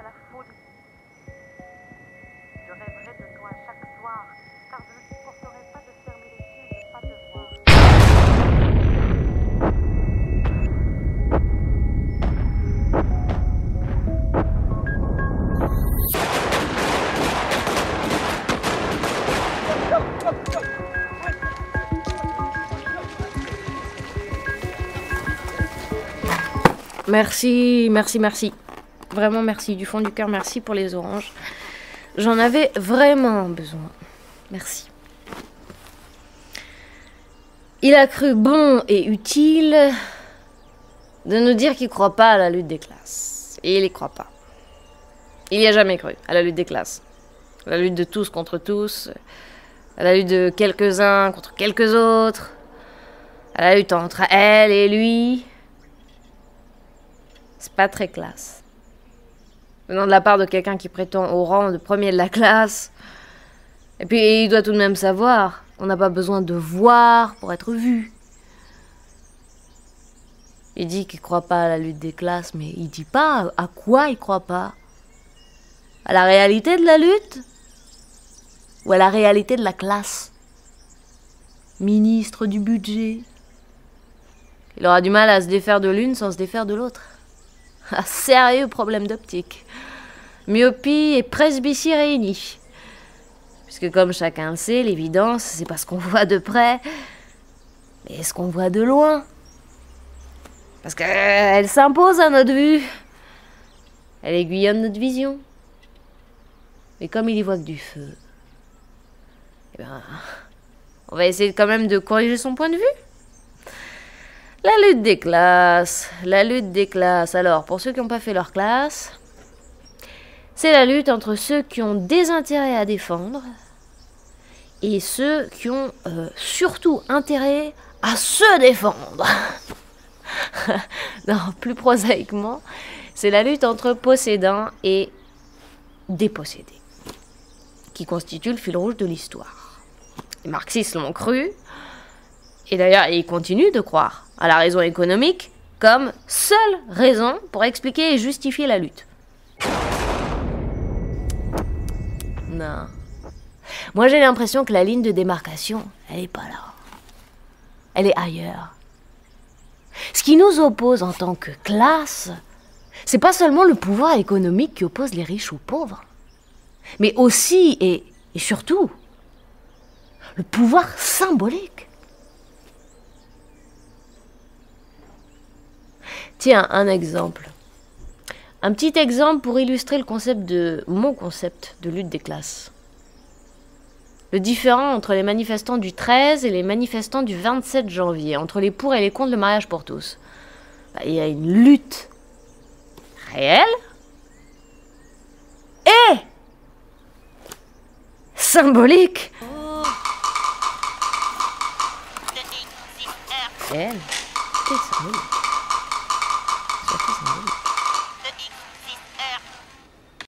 la folie. Je rêverai de toi chaque soir, car je ne supporterai pas de fermer les yeux et de ne pas te voir. Merci, merci, merci. Vraiment merci, du fond du cœur, merci pour les oranges. J'en avais vraiment besoin. Merci. Il a cru bon et utile de nous dire qu'il ne croit pas à la lutte des classes. Et il n'y croit pas. Il n'y a jamais cru à la lutte des classes. À la lutte de tous contre tous. À la lutte de quelques-uns contre quelques autres. À la lutte entre elle et lui. C'est pas très classe. Venant de la part de quelqu'un qui prétend au rang de premier de la classe. Et puis il doit tout de même savoir qu'on n'a pas besoin de voir pour être vu. Il dit qu'il croit pas à la lutte des classes, mais il dit pas à quoi il croit pas. À la réalité de la lutte? Ou à la réalité de la classe? Ministre du budget. Il aura du mal à se défaire de l'une sans se défaire de l'autre. Un sérieux problème d'optique. Myopie et presbytie réunis. Puisque comme chacun le sait, l'évidence, c'est pas ce qu'on voit de près, mais ce qu'on voit de loin. Parce qu'elle s'impose à notre vue. Elle aiguillonne notre vision. Mais comme il y voit que du feu, eh ben, on va essayer quand même de corriger son point de vue. La lutte des classes, la lutte des classes. Alors, pour ceux qui n'ont pas fait leur classe, c'est la lutte entre ceux qui ont des intérêts à défendre et ceux qui ont surtout intérêt à se défendre. Non, plus prosaïquement, c'est la lutte entre possédants et dépossédés, qui constitue le fil rouge de l'histoire. Les marxistes l'ont cru, et d'ailleurs, ils continuent de croire à la raison économique comme seule raison pour expliquer et justifier la lutte. Non. Moi, j'ai l'impression que la ligne de démarcation, elle n'est pas là. Elle est ailleurs. Ce qui nous oppose en tant que classe, c'est pas seulement le pouvoir économique qui oppose les riches aux pauvres, mais aussi et surtout le pouvoir symbolique. Tiens, un exemple. Un petit exemple pour illustrer mon concept de lutte des classes. Le différent entre les manifestants du 13 et les manifestants du 27 janvier, entre les pour et les contre le mariage pour tous. Il y a une lutte réelle et symbolique. Réelle et symbolique. Surtout symbolique.